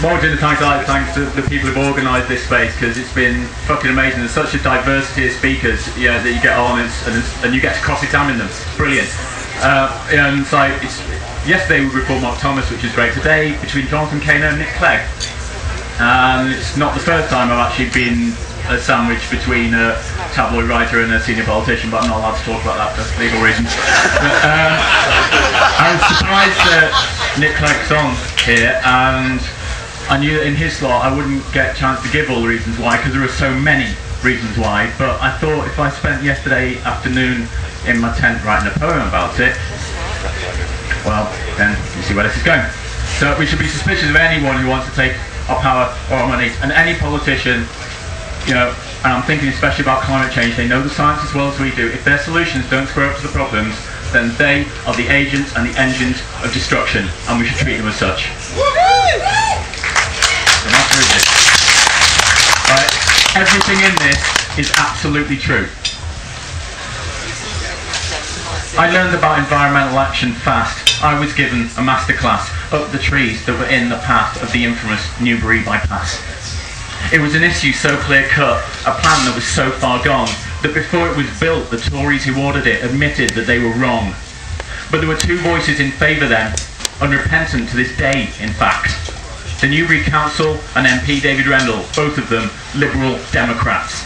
More to the thanks, I'd like to thank the people who've organised this space, because it's been fucking amazing. There's such a diversity of speakers, yeah, that you get on and you get to cross-examine them. Brilliant. And it's like, yesterday we recorded Mark Thomas, which is great. Today, between Jonathan Kano and Nick Clegg. And it's not the first time I've actually been a sandwich between a tabloid writer and a senior politician, but I'm not allowed to talk about that for legal reasons. But, I was surprised that Nick Clegg's on here, and I knew that in his slot I wouldn't get a chance to give all the reasons why, because there are so many reasons why, but I thought if I spent yesterday afternoon in my tent writing a poem about it, well, then you see where this is going. So we should be suspicious of anyone who wants to take our power or our money, and any politician, you know, and I'm thinking especially about climate change, they know the science as well as we do. If their solutions don't square up to the problems, then they are the agents and the engines of destruction, and we should treat them as such. Right. Everything in this is absolutely true. I learned about environmental action fast. I was given a masterclass up the trees that were in the path of the infamous Newbury bypass. It was an issue so clear-cut, a plan that was so far gone, that before it was built, the Tories who ordered it admitted that they were wrong. But there were two voices in favour then, unrepentant to this day, in fact. The Newbury Council and MP David Rendell, both of them Liberal Democrats.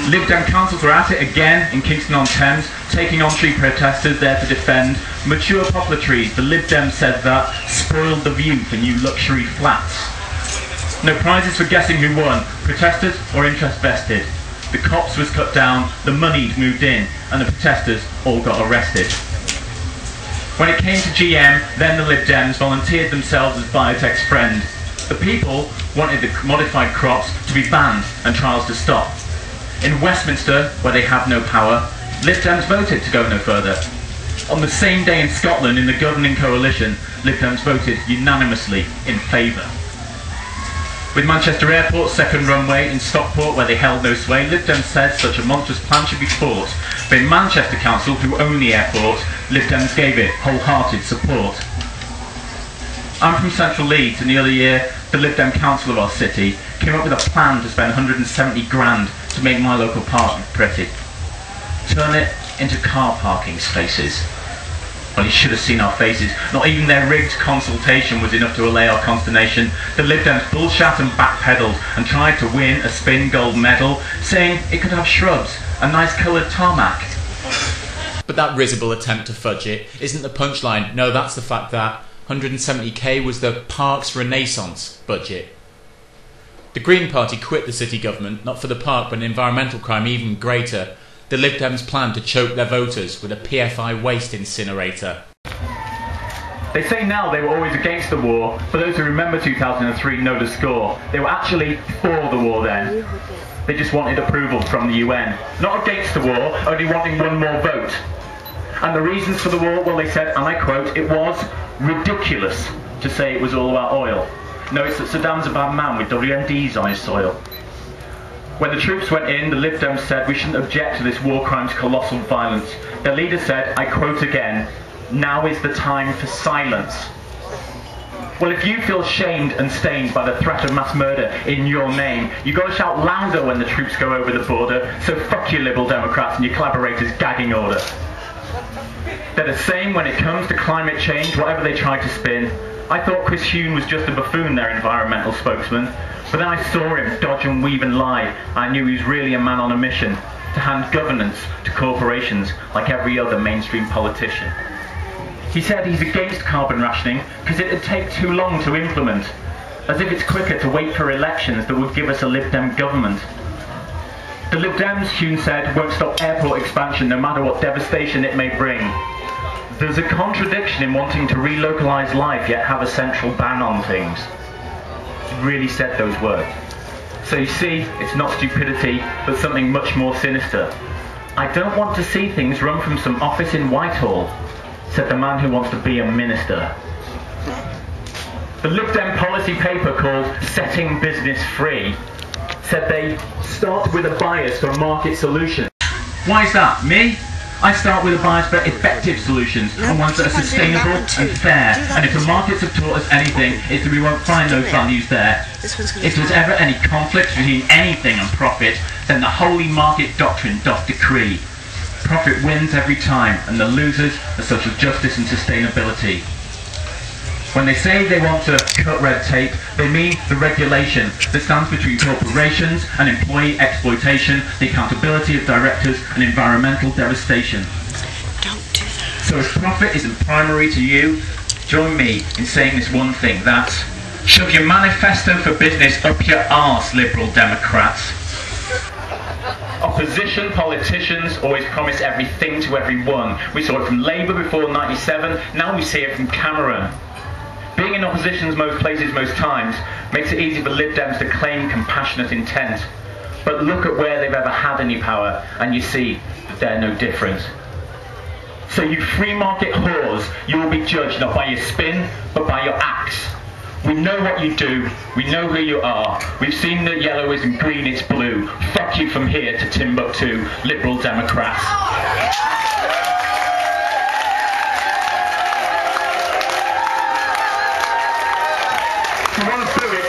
Lib Dem councils were at it again in Kingston-on-Thames, taking on tree protesters there to defend mature poplar trees. The Lib Dem said that spoiled the view for new luxury flats. No prizes for guessing who won, protesters or interest vested. The cops was cut down, the moneyed moved in, and the protesters all got arrested. When it came to GM, then the Lib Dems volunteered themselves as biotech's friend. The people wanted the modified crops to be banned and trials to stop. In Westminster, where they have no power, Lib Dems voted to go no further. On the same day in Scotland, in the governing coalition, Lib Dems voted unanimously in favour. With Manchester Airport's second runway in Stockport, where they held no sway, Lib Dems said such a monstrous plan should be fought. But in Manchester Council, who own the airport, Lib Dems gave it wholehearted support. I'm from Central Leeds, and the other year, the Lib Dem council of our city came up with a plan to spend 170 grand to make my local park pretty. Turn it into car parking spaces. Well, you should have seen our faces. Not even their rigged consultation was enough to allay our consternation. The Lib Dems bullshat and backpedalled and tried to win a spin gold medal, saying it could have shrubs, a nice coloured tarmac. But that risible attempt to fudge it isn't the punchline. No, that's the fact that 170k was the Parks Renaissance budget. The Green Party quit the city government, not for the park, but an environmental crime even greater. The Lib Dems plan to choke their voters with a PFI waste incinerator. They say now they were always against the war, but those who remember 2003 know the score. They were actually for the war then. They just wanted approval from the UN. Not against the war, only wanting one more vote. And the reasons for the war, well, they said, and I quote, it was ridiculous to say it was all about oil. No, it's that Saddam's a bad man with WMDs on his soil. When the troops went in, the Lib Dems said we shouldn't object to this war crime's colossal violence. Their leader said, I quote again, now is the time for silence. Well, if you feel shamed and stained by the threat of mass murder in your name, you've got to shout louder when the troops go over the border, so fuck you Liberal Democrats and your collaborators' gagging order. They're the same when it comes to climate change, whatever they try to spin. I thought Chris Huhne was just a buffoon, their environmental spokesman, but then I saw him dodge and weave and lie. I knew he was really a man on a mission, to hand governance to corporations like every other mainstream politician. He said he's against carbon rationing because it'd take too long to implement, as if it's quicker to wait for elections that would give us a Lib Dem government. The Lib Dems, Huhne said, won't stop airport expansion no matter what devastation it may bring. There's a contradiction in wanting to relocalise life yet have a central ban on things. He really said those words. So you see, it's not stupidity, but something much more sinister. I don't want to see things run from some office in Whitehall, said the man who wants to be a minister. The Lib Dem policy paper called Setting Business Free said they start with a bias for market solutions. Why is that? Me? I start with a bias for effective solutions and ones that are sustainable and fair. And if the markets have taught us anything, it's that we won't find those values there. If there's ever any conflict between anything and profit, then the holy market doctrine doth decree. Profit wins every time, and the losers are social justice and sustainability. When they say they want to cut red tape, they mean the regulation that stands between corporations and employee exploitation, the accountability of directors and environmental devastation. Don't do that. So if profit isn't primary to you, join me in saying this one thing, that shove your manifesto for business up your arse, Liberal Democrats. Opposition politicians always promise everything to everyone. We saw it from Labour before '97, now we see it from Cameron. Being in opposition's most places, most times, makes it easy for Lib Dems to claim compassionate intent. But look at where they've ever had any power, and you see that they're no different. So you free market whores, you will be judged not by your spin, but by your acts. We know what you do, we know who you are. We've seen that yellow isn't green, it's blue. Fuck you from here to Timbuktu, Liberal Democrats.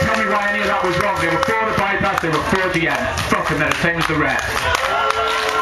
Tell me why any of that was wrong. They were for the bypass, they were for the end. Fuck them, they're the same as the rest.